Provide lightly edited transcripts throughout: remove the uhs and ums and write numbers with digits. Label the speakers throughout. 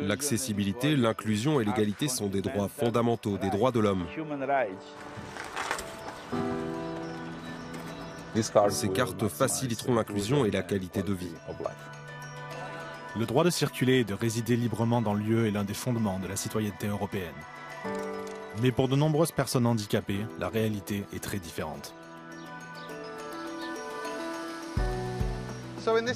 Speaker 1: L'accessibilité, l'inclusion et l'égalité sont des droits fondamentaux, des droits de l'homme. Ces cartes faciliteront l'inclusion et la qualité de vie.
Speaker 2: Le droit de circuler et de résider librement dans l'UE est l'un des fondements de la citoyenneté européenne. Mais pour de nombreuses personnes handicapées, la réalité est très différente.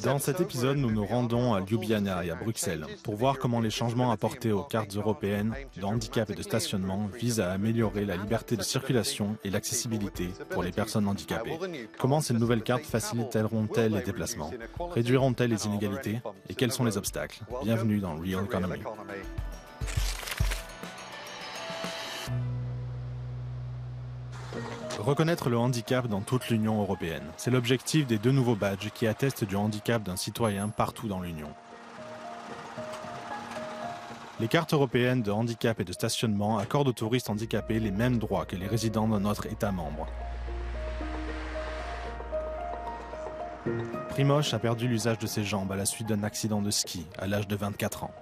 Speaker 2: Dans cet épisode, nous nous rendons à Ljubljana et à Bruxelles pour voir comment les changements apportés aux cartes européennes de handicap et de stationnement visent à améliorer la liberté de circulation et l'accessibilité pour les personnes handicapées. Comment ces nouvelles cartes faciliteront-elles les déplacements? Réduiront-elles les inégalités? Et quels sont les obstacles? Bienvenue dans Real Economy. Reconnaître le handicap dans toute l'Union européenne. C'est l'objectif des deux nouveaux badges qui attestent du handicap d'un citoyen partout dans l'Union. Les cartes européennes de handicap et de stationnement accordent aux touristes handicapés les mêmes droits que les résidents d'un autre État membre. Primož a perdu l'usage de ses jambes à la suite d'un accident de ski à l'âge de 24 ans.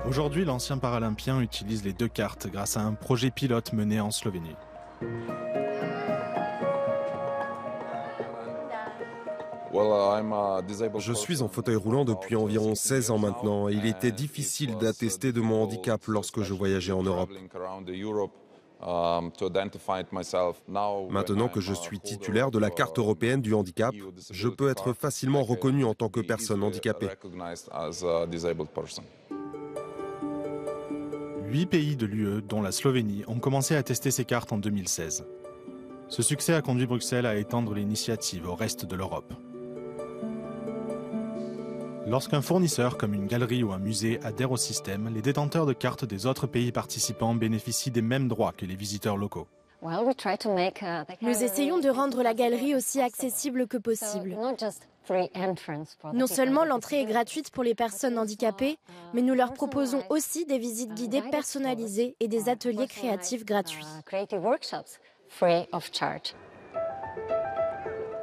Speaker 2: Aujourd'hui, l'ancien paralympien utilise les deux cartes grâce à un projet pilote mené en Slovénie.
Speaker 1: Je suis en fauteuil roulant depuis environ 16 ans maintenant et il était difficile d'attester de mon handicap lorsque je voyageais en Europe. Maintenant que je suis titulaire de la carte européenne du handicap, je peux être facilement reconnu en tant que personne handicapée.
Speaker 2: 8 pays de l'UE, dont la Slovénie, ont commencé à tester ces cartes en 2016. Ce succès a conduit Bruxelles à étendre l'initiative au reste de l'Europe. Lorsqu'un fournisseur, comme une galerie ou un musée, adhère au système, les détenteurs de cartes des autres pays participants bénéficient des mêmes droits que les visiteurs locaux.
Speaker 3: Nous essayons de rendre la galerie aussi accessible que possible. Non seulement l'entrée est gratuite pour les personnes handicapées, mais nous leur proposons aussi des visites guidées personnalisées et des ateliers créatifs gratuits.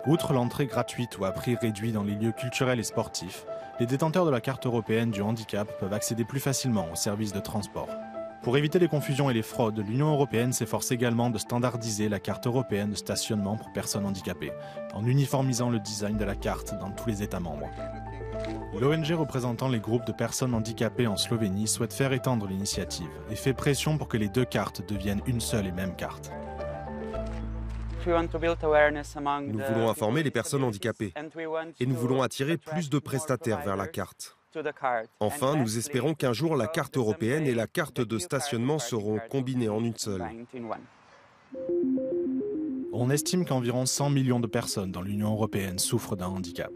Speaker 2: Outre l'entrée gratuite ou à prix réduit dans les lieux culturels et sportifs, les détenteurs de la carte européenne du handicap peuvent accéder plus facilement aux services de transport. Pour éviter les confusions et les fraudes, l'Union européenne s'efforce également de standardiser la carte européenne de stationnement pour personnes handicapées, en uniformisant le design de la carte dans tous les États membres. L'ONG représentant les groupes de personnes handicapées en Slovénie souhaite faire étendre l'initiative et fait pression pour que les deux cartes deviennent une seule et même carte.
Speaker 1: Nous voulons informer les personnes handicapées et nous voulons attirer plus de prestataires vers la carte. Enfin, nous espérons qu'un jour la carte européenne et la carte de stationnement seront combinées en une seule.
Speaker 2: On estime qu'environ 100 millions de personnes dans l'Union européenne souffrent d'un handicap.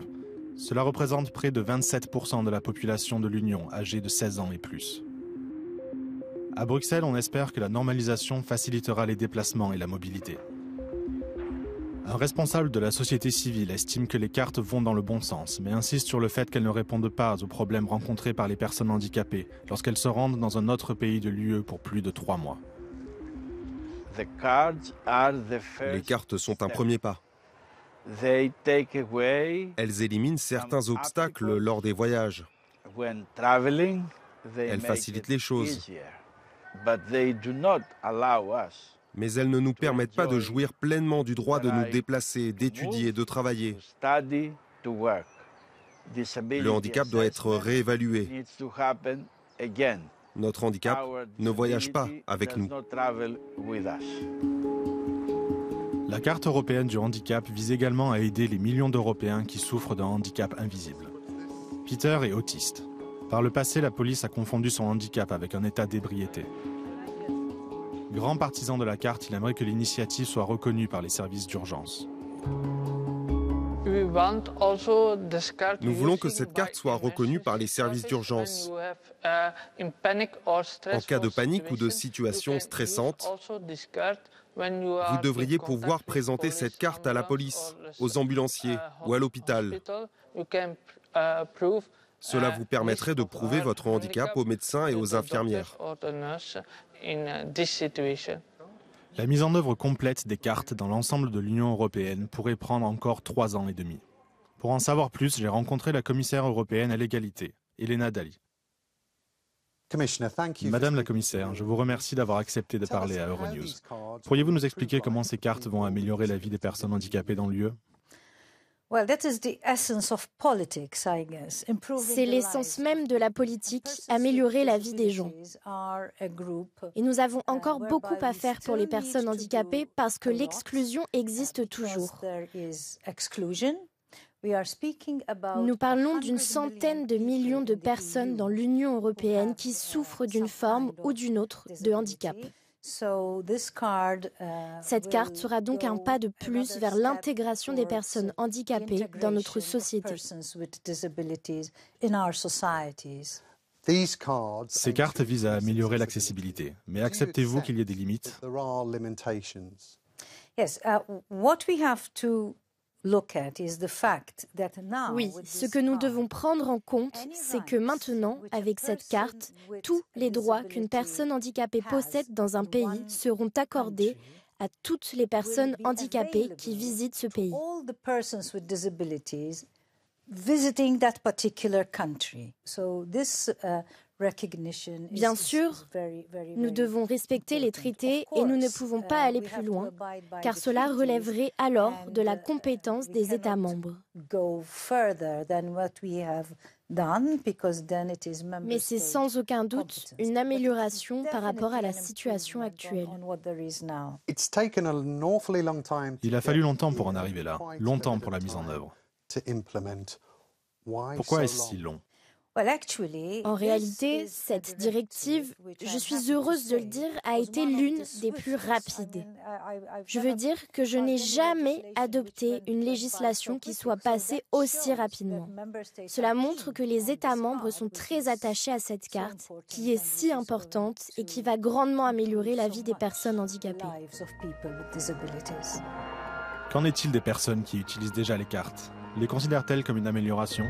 Speaker 2: Cela représente près de 27% de la population de l'Union âgée de 16 ans et plus. À Bruxelles, on espère que la normalisation facilitera les déplacements et la mobilité. Un responsable de la société civile estime que les cartes vont dans le bon sens, mais insiste sur le fait qu'elles ne répondent pas aux problèmes rencontrés par les personnes handicapées lorsqu'elles se rendent dans un autre pays de l'UE pour plus de 3 mois.
Speaker 1: Les cartes sont un premier pas. Elles éliminent certains obstacles lors des voyages. Elles facilitent les choses. Mais elles ne nous permettent pas de jouir pleinement du droit de nous déplacer, d'étudier, de travailler. Le handicap doit être réévalué. Notre handicap ne voyage pas avec nous.
Speaker 2: La carte européenne du handicap vise également à aider les millions d'Européens qui souffrent d'un handicap invisible. Peter est autiste. Par le passé, la police a confondu son handicap avec un état d'ébriété. Grand partisan de la carte, il aimerait que l'initiative soit reconnue par les services d'urgence.
Speaker 1: Nous voulons que cette carte soit reconnue par les services d'urgence. En cas de panique ou de situation stressante, vous devriez pouvoir présenter cette carte à la police, aux ambulanciers ou à l'hôpital. Cela vous permettrait de prouver votre handicap aux médecins et aux infirmières.
Speaker 2: La mise en œuvre complète des cartes dans l'ensemble de l'Union européenne pourrait prendre encore 3 ans et demi. Pour en savoir plus, j'ai rencontré la commissaire européenne à l'égalité, Helena Dalli. Madame la commissaire, je vous remercie d'avoir accepté de parler à Euronews. Pourriez-vous nous expliquer comment ces cartes vont améliorer la vie des personnes handicapées dans l'UE?
Speaker 3: C'est l'essence même de la politique, améliorer la vie des gens. Et nous avons encore beaucoup à faire pour les personnes handicapées parce que l'exclusion existe toujours. Nous parlons d'une centaine de millions de personnes dans l'Union européenne qui souffrent d'une forme ou d'une autre de handicap. Cette carte sera donc un pas de plus vers l'intégration des personnes handicapées dans notre société.
Speaker 2: Ces cartes visent à améliorer l'accessibilité, mais acceptez-vous qu'il y ait des limites?
Speaker 3: Oui, ce que nous devons prendre en compte, c'est que maintenant, avec cette carte, tous les droits qu'une personne handicapée possède dans un pays seront accordés à toutes les personnes handicapées qui visitent ce pays. Bien sûr, nous devons respecter les traités et nous ne pouvons pas aller plus loin, car cela relèverait alors de la compétence des États membres. Mais c'est sans aucun doute une amélioration par rapport à la situation actuelle.
Speaker 2: Il a fallu longtemps pour en arriver là, longtemps pour la mise en œuvre. Pourquoi est-ce si long?
Speaker 3: En réalité, cette directive, je suis heureuse de le dire, a été l'une des plus rapides. Je veux dire que je n'ai jamais adopté une législation qui soit passée aussi rapidement. Cela montre que les États membres sont très attachés à cette carte, qui est si importante et qui va grandement améliorer la vie des personnes handicapées.
Speaker 2: Qu'en est-il des personnes qui utilisent déjà les cartes? Les considèrent-elles comme une amélioration?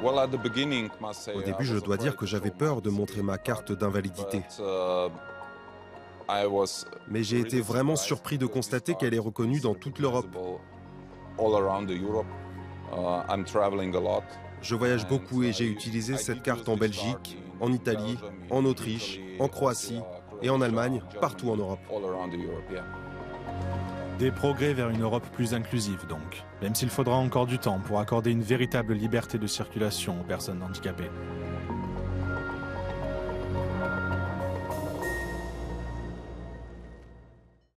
Speaker 1: Au début, je dois dire que j'avais peur de montrer ma carte d'invalidité. Mais j'ai été vraiment surpris de constater qu'elle est reconnue dans toute l'Europe. Je voyage beaucoup et j'ai utilisé cette carte en Belgique, en Italie, en Autriche, en Croatie et en Allemagne, partout en Europe.
Speaker 2: Des progrès vers une Europe plus inclusive donc, même s'il faudra encore du temps pour accorder une véritable liberté de circulation aux personnes handicapées.